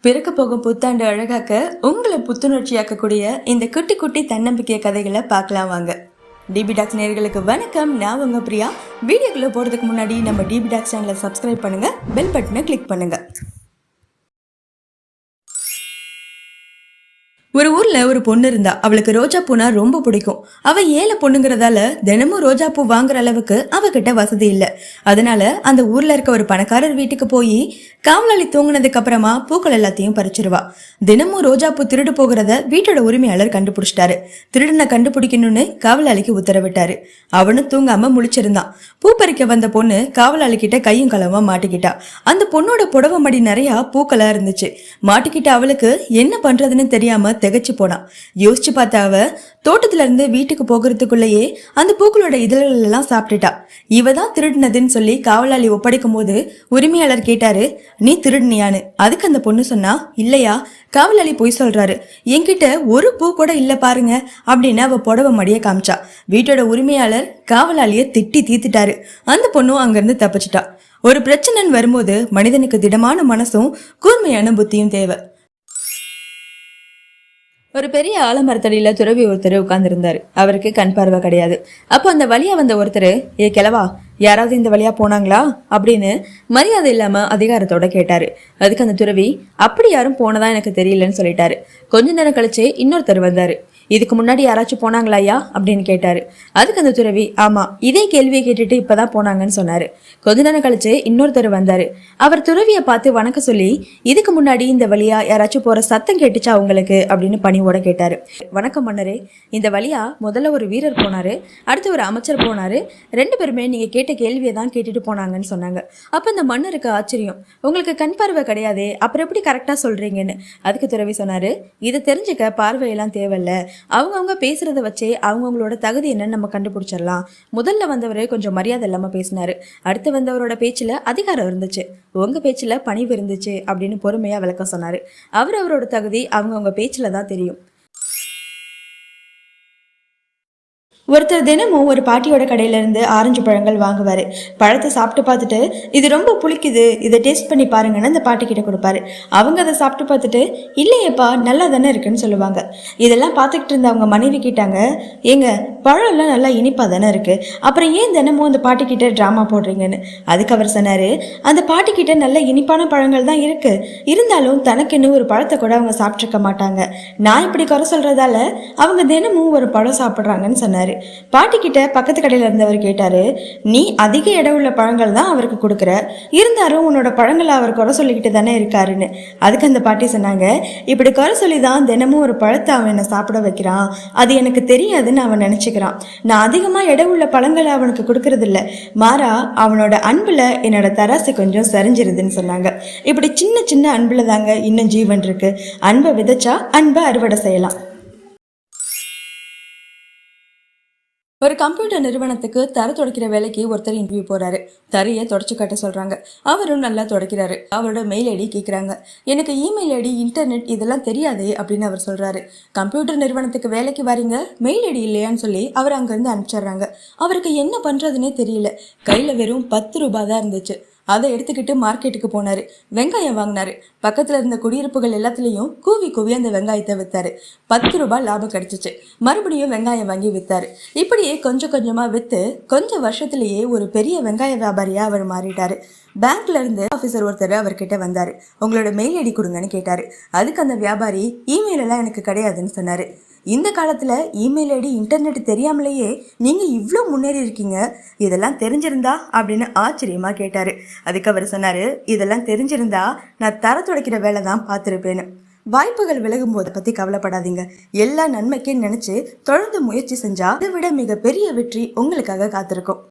பிறக்க போகும் புத்தாண்டு அழகாக்க உங்களை புத்துணர்ச்சியாக்கக்கூடிய இந்த குட்டி குட்டி தன்னம்பிக்கை கதைகளை பார்க்கலாம் வாங்க. டிபி டாக்ஸ் நேயர்களுக்கு வணக்கம். நான் உங்க பிரியா. வீடியோக்குள்ள போறதுக்கு முன்னாடி நம்ம டிபி டாக்ஸ் சேனலை சப்ஸ்கிரைப் பண்ணுங்க, பெல் பட்டனை கிளிக் பண்ணுங்க. ஒரு ஊர்ல ஒரு பொண்ணு இருந்தா. அவளுக்கு ரோஜா பூனா ரொம்ப பிடிக்கும். அவ ஏழை பொண்ணுங்கிறதால தினமும் ரோஜா பூ வாங்குற அளவுக்கு அவகிட்ட வசதி இல்ல. அதனால அந்த ஊர்ல இருக்க ஒரு பணக்காரர் வீட்டுக்கு போய் காவலாளி தூங்கினதுக்கு அப்புறமா பூக்கள் எல்லாத்தையும் பறிச்சிருவா. தினமும் ரோஜா பூ திருடு போகிறத வீட்டோட உரிமையாளர் கண்டுபிடிச்சிட்டாரு. திருடனை கண்டுபிடிக்கணும்னு காவலாளிக்கு உத்தரவிட்டாரு. அவனும் தூங்காம முழிச்சிருந்தான். பூ பறிக்க வந்த பொண்ணு காவலாளி கிட்ட கையும் களவா மாட்டிக்கிட்டா. அந்த பொண்ணோட புடவை மடி நிறைய பூக்களா இருந்துச்சு. மாட்டிக்கிட்ட அவளுக்கு என்ன பண்றதுன்னு தெரியாம திகச்சு போனான். யோசிச்சு பார்த்தா அவ தோட்டத்துல இருந்து வீட்டுக்கு போகிறதுக்குள்ளேயே அந்த பூக்களோட இதழ்கள் எல்லாம் சாப்பிட்டுட்டா. இவதான் திருடினதுன்னு சொல்லி காவலாளி ஒப்படைக்கும் போது உரிமையாளர் கேட்டாரு, நீ திருடினியான்னு. அதுக்கு அந்த பொண்ணு சொன்னா, இல்லையா, காவலாளி பொய் சொல்றாரு, என்கிட்ட ஒரு பூ கூட இல்ல பாருங்க அப்படின்னு அவ புடவை மடிய காமிச்சா. வீட்டோட உரிமையாளர் காவலாளிய திட்டி தீத்துட்டாரு. அந்த பொண்ணும் அங்கிருந்து தப்பிச்சிட்டா. ஒரு பிரச்சனைன்னு வரும்போது மனிதனுக்கு திடமான மனசும் கூர்மையான புத்தியும் தேவை. ஒரு பெரிய ஆலமரத்தடியில துறவி ஒருத்தர் உட்கார்ந்து இருந்தாரு. அவருக்கு கண் பார்வை கிடையாது. அப்போ அந்த வழியா வந்த ஒருத்தர், ஏ கிழவா, யாராவது இந்த வழியா போனாங்களா அப்படின்னு மரியாதை இல்லாம அதிகாரத்தோட கேட்டாரு. அதுக்கு அந்த துறவி, அப்படி யாரும் போனதா எனக்கு தெரியலன்னு சொல்லிட்டாரு. கொஞ்ச நேரம் கழிச்சு இன்னொருத்தர் வந்தாரு. இதுக்கு முன்னாடி யாராச்சும் போனாங்களா ஐயா அப்படின்னு கேட்டாரு. அதுக்கு அந்த துறவி, ஆமா, இதே கேள்வியை கேட்டுட்டு இப்பதான் போனாங்கன்னு சொன்னாரு. கொஞ்ச நேரம் கழிச்சு இன்னொருத்தர் வந்தாரு. அவர் துறவியை பார்த்து வணக்கம் சொல்லி, இதுக்கு முன்னாடி இந்த வழியா யாராச்சும் போற சத்தம் கேட்டுச்சா உங்களுக்கு அப்படின்னு பணிவோட கேட்டாரு. வணக்கம் மன்னரே, இந்த வழியா முதல்ல ஒரு வீரர் போனாரு, அடுத்து ஒரு அமைச்சர் போனாரு. ரெண்டு பேருமே நீங்க கேட்ட கேள்வியை தான் கேட்டுட்டு போனாங்கன்னு சொன்னாங்க. அப்ப இந்த மன்னருக்கு ஆச்சரியம், உங்களுக்கு கண் பார்வை கிடையாதே, அப்புறம் எப்படி கரெக்டா சொல்றீங்கன்னு. அதுக்கு துறவி சொன்னாரு, இதை தெரிஞ்சுக்க பார்வையெல்லாம் தேவையில்ல, அவங்கவுங்க பேசுறத வச்சே அவங்கவுங்களோட தகுதி என்னன்னு நம்ம கண்டுபிடிச்சிடலாம். முதல்ல வந்தவர் கொஞ்சம் மரியாதை இல்லாம பேசினாரு, அடுத்து வந்தவரோட பேச்சுல அதிகாரம் இருந்துச்சு, உங்க பேச்சுல பணிவு இருந்துச்சு அப்படின்னு பொறுமையா விளக்கம் சொன்னாரு. அவரோட தகுதி அவங்கவுங்க பேச்சுல தான் தெரியும். ஒருத்தர் தினமும் ஒரு பாட்டியோட கடையில இருந்து ஆரஞ்சு பழங்கள் வாங்குவாரு. பழத்தை சாப்பிட்டு பார்த்துட்டு, இது ரொம்ப புளிக்குது, இதை டேஸ்ட் பண்ணி பாருங்கன்னு அந்த பாட்டி கிட்ட கொடுப்பாரு. அவங்க அதை சாப்பிட்டு பார்த்துட்டு, இல்லையப்பா நல்லா தானே இருக்குன்னு சொல்லுவாங்க. இதெல்லாம் பார்த்துக்கிட்டு இருந்த அவங்க மனைவி கேட்டாங்க, ஏங்க, பழம் எல்லாம் நல்லா இனிப்பா தானே இருக்கு, அப்புறம் ஏன் தினமும் அந்த பாட்டி கிட்ட டிராமா போடுறீங்கன்னு. அதுக்கு அவர் சொன்னாரு, அந்த பாட்டி கிட்ட நல்ல இனிப்பான பழங்கள் தான் இருக்கு, இருந்தாலும் தனக்குன்னு ஒரு பழத்தை கூட அவங்க சாப்பிட்ருக்க மாட்டாங்க. நான் இப்படி குறை சொல்றதால அவங்க தினமும் ஒரு பழம் சாப்பிட்றாங்கன்னு சொன்னாரு. பாட்டி கிட்ட பக்கத்து கடையில இருந்தவர் கேட்டாரு, நீ அதிக இடம் உள்ள பழங்கள் தான் அவருக்கு கொடுக்குற, இருந்தாலும் உன்னோட பழங்களை அவர் குறை சொல்லிக்கிட்டு தானே இருக்காருன்னு. அதுக்கு அந்த பாட்டி சொன்னாங்க, இப்படி குறை சொல்லி தான் தினமும் ஒரு பழத்தை அவன் என்னை சாப்பிட வைக்கிறான், அது எனக்கு தெரியாதுன்னு அவன் நினைச்சுக்கிறான். நான் அதிகமா இடம் உள்ள பழங்களை அவனுக்கு கொடுக்கறது இல்லை, மாறா அவனோட அன்புல என்னோட தராசு கொஞ்சம் சரிஞ்சிருதுன்னு சொன்னாங்க. இப்படி சின்ன சின்ன அன்புல தாங்க இன்னும் ஜீவன் இருக்கு. அன்பை விதைச்சா அன்பை அறுவடை செய்யலாம். ஒரு கம்ப்யூட்டர் நிறுவனத்துக்கு தர துடைக்கிற வேலைக்கு ஒருத்தர் இன்டர்வியூ போறாரு. தரையை தொடச்சு காட்ட சொல்றாங்க. அவரும் நல்லா துடைக்கிறாரு. அவரோட மெயில் ஐடி கேட்குறாங்க. எனக்கு இமெயில் ஐடி, இன்டர்நெட் இதெல்லாம் தெரியாது அப்படின்னு அவர் சொல்றாரு. கம்ப்யூட்டர் நிறுவனத்துக்கு வேலைக்கு வரீங்க, மெயில் ஐடி இல்லையான்னு சொல்லி அவர் அங்கிருந்து அனுப்பிச்சிடுறாங்க. அவருக்கு என்ன பண்றதுன்னே தெரியல. கையில வெறும் 10 ரூபாய் தான் இருந்துச்சு. அதை எடுத்துக்கிட்டு மார்க்கெட்டுக்கு போனாரு. வெங்காயம் வாங்கினாரு. பக்கத்துல இருந்த குடியிருப்புகள் எல்லாத்துலயும் கூவி கூவி அந்த வெங்காயத்தை வித்தாரு. 10 ரூபாய் லாபம் கிடைச்சிச்சு. மறுபடியும் வெங்காயம் வாங்கி வித்தாரு. இப்படியே கொஞ்சம் கொஞ்சமா வித்து கொஞ்சம் வருஷத்திலேயே ஒரு பெரிய வெங்காய வியாபாரியா அவர் மாறிட்டாரு. பேங்க்ல இருந்து ஆஃபீஸர் ஒருத்தர் அவர்கிட்ட வந்தாரு. உங்களோட மெயில் ஐடி கொடுங்கன்னு கேட்டாரு. அதுக்கு அந்த வியாபாரி, இமெயில் எல்லாம் எனக்கு கிடையாதுன்னு சொன்னாரு. இந்த காலத்துல இமெயில் ஐடி, இன்டர்நெட் தெரியாமலேயே நீங்க இவ்வளோ முன்னேறி இருக்கீங்க, இதெல்லாம் தெரிஞ்சிருந்தா அப்படின்னு ஆச்சரியமா கேட்டாரு. அதுக்கு அவர் சொன்னாரு, இதெல்லாம் தெரிஞ்சிருந்தா நான் தர துடைக்கிற வேலை தான் பார்த்துருப்பேன்னு. வாய்ப்புகள் விலகும் போதை பத்தி கவலைப்படாதீங்க. எல்லா நன்மைக்கும் நினைச்சு தொடர்ந்து முயற்சி செஞ்சா அதை விட மிக பெரிய வெற்றி உங்களுக்காக காத்திருக்கும்.